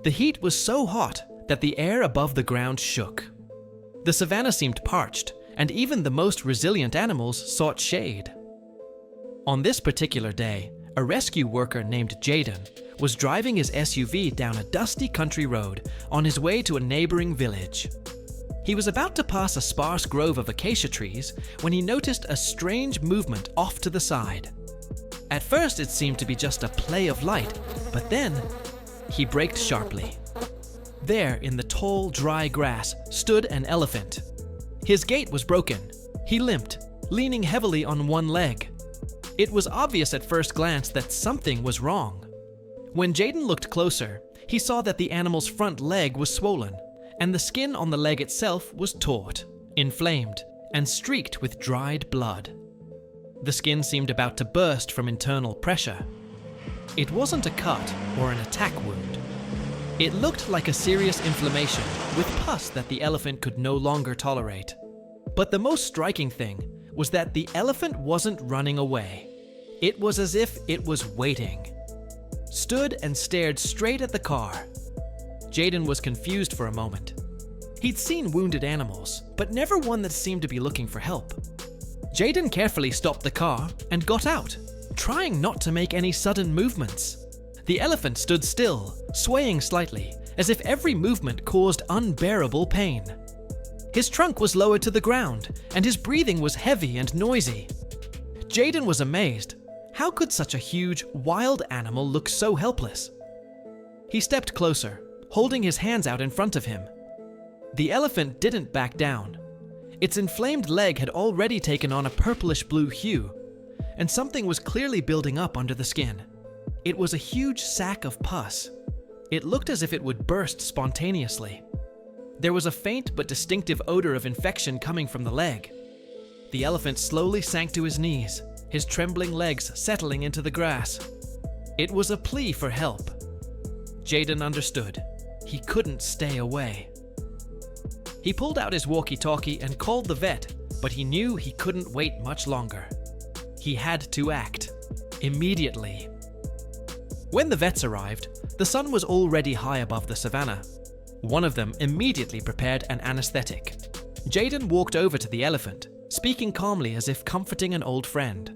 The heat was so hot that the air above the ground shook. The savannah seemed parched, and even the most resilient animals sought shade. On this particular day, a rescue worker named Jaden was driving his SUV down a dusty country road on his way to a neighboring village. He was about to pass a sparse grove of acacia trees when he noticed a strange movement off to the side. At first it seemed to be just a play of light, but then he braked sharply. There, in the tall, dry grass, stood an elephant. His gait was broken. He limped, leaning heavily on one leg. It was obvious at first glance that something was wrong. When Jaden looked closer, he saw that the animal's front leg was swollen, and the skin on the leg itself was taut, inflamed, and streaked with dried blood. The skin seemed about to burst from internal pressure. It wasn't a cut or an attack wound. It looked like a serious inflammation with pus that the elephant could no longer tolerate. But the most striking thing was that the elephant wasn't running away. It was as if it was waiting. Stood and stared straight at the car. Jaden was confused for a moment. He'd seen wounded animals, but never one that seemed to be looking for help. Jaden carefully stopped the car and got out, trying not to make any sudden movements. The elephant stood still, swaying slightly, as if every movement caused unbearable pain. His trunk was lowered to the ground, and his breathing was heavy and noisy. Jaden was amazed. How could such a huge, wild animal look so helpless? He stepped closer, holding his hands out in front of him. The elephant didn't back down. Its inflamed leg had already taken on a purplish-blue hue, and something was clearly building up under the skin. It was a huge sack of pus. It looked as if it would burst spontaneously. There was a faint but distinctive odor of infection coming from the leg. The elephant slowly sank to his knees, his trembling legs settling into the grass. It was a plea for help. Jaden understood. He couldn't stay away. He pulled out his walkie-talkie and called the vet, but he knew he couldn't wait much longer. He had to act. Immediately. When the vets arrived, the sun was already high above the savannah. One of them immediately prepared an anesthetic. Jaden walked over to the elephant, speaking calmly as if comforting an old friend.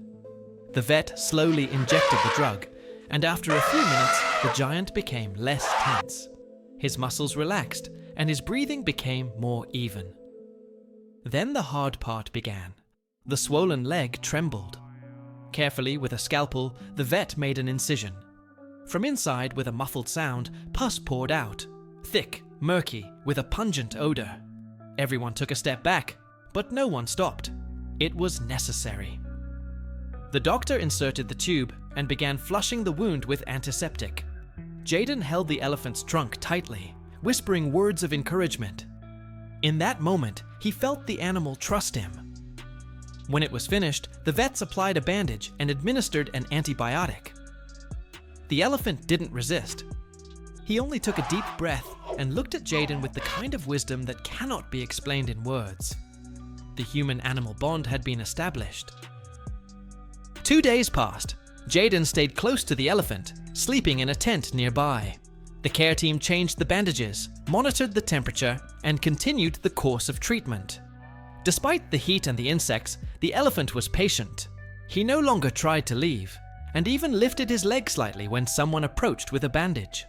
The vet slowly injected the drug, and after a few minutes, the giant became less tense. His muscles relaxed, and his breathing became more even. Then the hard part began. The swollen leg trembled. Carefully, with a scalpel, the vet made an incision. From inside, with a muffled sound, pus poured out, thick, murky, with a pungent odor. Everyone took a step back, but no one stopped. It was necessary. The doctor inserted the tube and began flushing the wound with antiseptic. Jaden held the elephant's trunk tightly, whispering words of encouragement. In that moment, he felt the animal trust him. When it was finished, the vets applied a bandage and administered an antibiotic. The elephant didn't resist. He only took a deep breath and looked at Jaden with the kind of wisdom that cannot be explained in words. The human-animal bond had been established. 2 days passed. Jaden stayed close to the elephant, sleeping in a tent nearby. The care team changed the bandages, monitored the temperature, and continued the course of treatment. Despite the heat and the insects, the elephant was patient. He no longer tried to leave, and even lifted his leg slightly when someone approached with a bandage.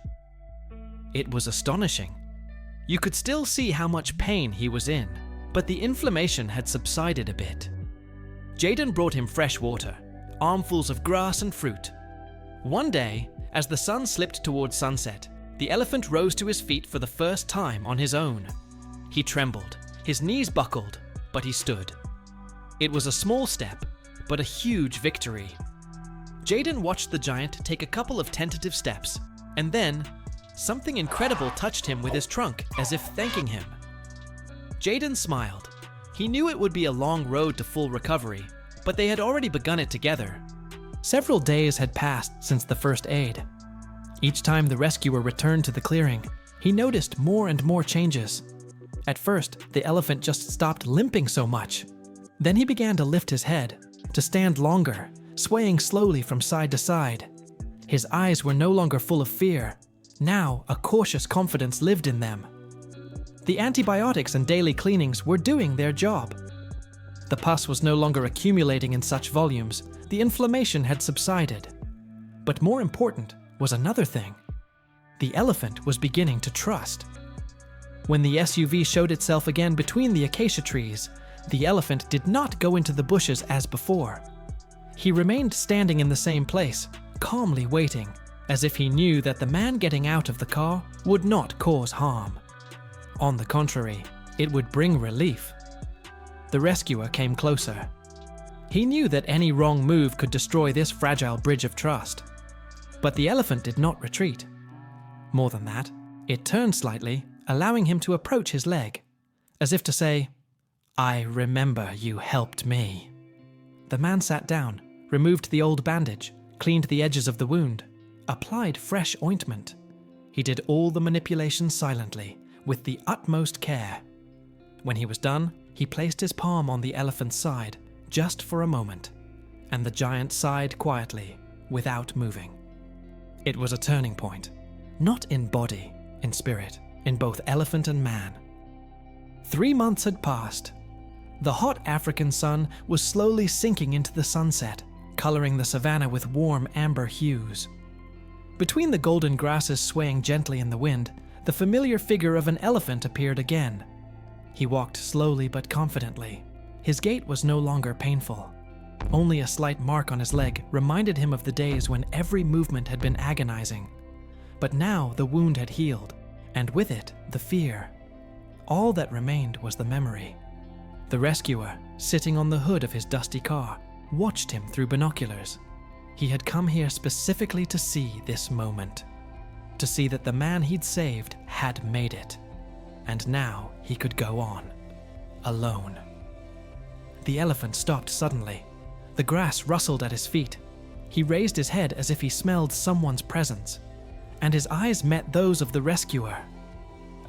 It was astonishing. You could still see how much pain he was in, but the inflammation had subsided a bit. Jaden brought him fresh water, armfuls of grass and fruit. One day, as the sun slipped towards sunset, the elephant rose to his feet for the first time on his own. He trembled, his knees buckled, but he stood. It was a small step, but a huge victory. Jaden watched the giant take a couple of tentative steps, and then something incredible touched him with his trunk as if thanking him. Jaden smiled. He knew it would be a long road to full recovery, but they had already begun it together. Several days had passed since the first aid. Each time the rescuer returned to the clearing, he noticed more and more changes. At first, the elephant just stopped limping so much. Then he began to lift his head, to stand longer, swaying slowly from side to side. His eyes were no longer full of fear. Now, a cautious confidence lived in them. The antibiotics and daily cleanings were doing their job. The pus was no longer accumulating in such volumes. The inflammation had subsided. But more important was another thing. The elephant was beginning to trust. When the SUV showed itself again between the acacia trees, the elephant did not go into the bushes as before. He remained standing in the same place, calmly waiting, as if he knew that the man getting out of the car would not cause harm. On the contrary, it would bring relief. The rescuer came closer. He knew that any wrong move could destroy this fragile bridge of trust. But the elephant did not retreat. More than that, it turned slightly, allowing him to approach his leg, as if to say, "I remember you helped me." The man sat down, removed the old bandage, cleaned the edges of the wound, applied fresh ointment. He did all the manipulations silently, with the utmost care. When he was done, he placed his palm on the elephant's side, just for a moment, and the giant sighed quietly, without moving. It was a turning point, not in body, in spirit, in both elephant and man. 3 months had passed. The hot African sun was slowly sinking into the sunset, coloring the savannah with warm amber hues. Between the golden grasses swaying gently in the wind, the familiar figure of an elephant appeared again. He walked slowly but confidently. His gait was no longer painful. Only a slight mark on his leg reminded him of the days when every movement had been agonizing. But now the wound had healed, and with it, the fear. All that remained was the memory. The rescuer, sitting on the hood of his dusty car, watched him through binoculars. He had come here specifically to see this moment, to see that the man he'd saved had made it. And now he could go on, alone. The elephant stopped suddenly. The grass rustled at his feet. He raised his head as if he smelled someone's presence, and his eyes met those of the rescuer.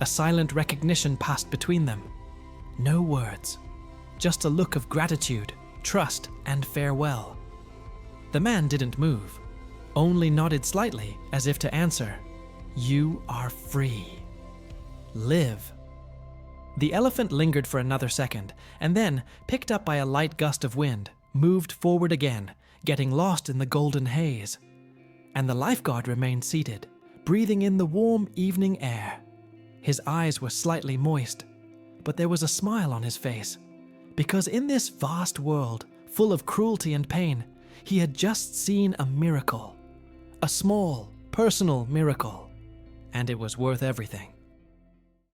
A silent recognition passed between them. No words, just a look of gratitude, trust, and farewell. The man didn't move, only nodded slightly as if to answer, "You are free. Live." The elephant lingered for another second, and then, picked up by a light gust of wind, moved forward again, getting lost in the golden haze. And the lifeguard remained seated, breathing in the warm evening air. His eyes were slightly moist, but there was a smile on his face, because in this vast world, full of cruelty and pain, he had just seen a miracle. A small, personal miracle, and it was worth everything.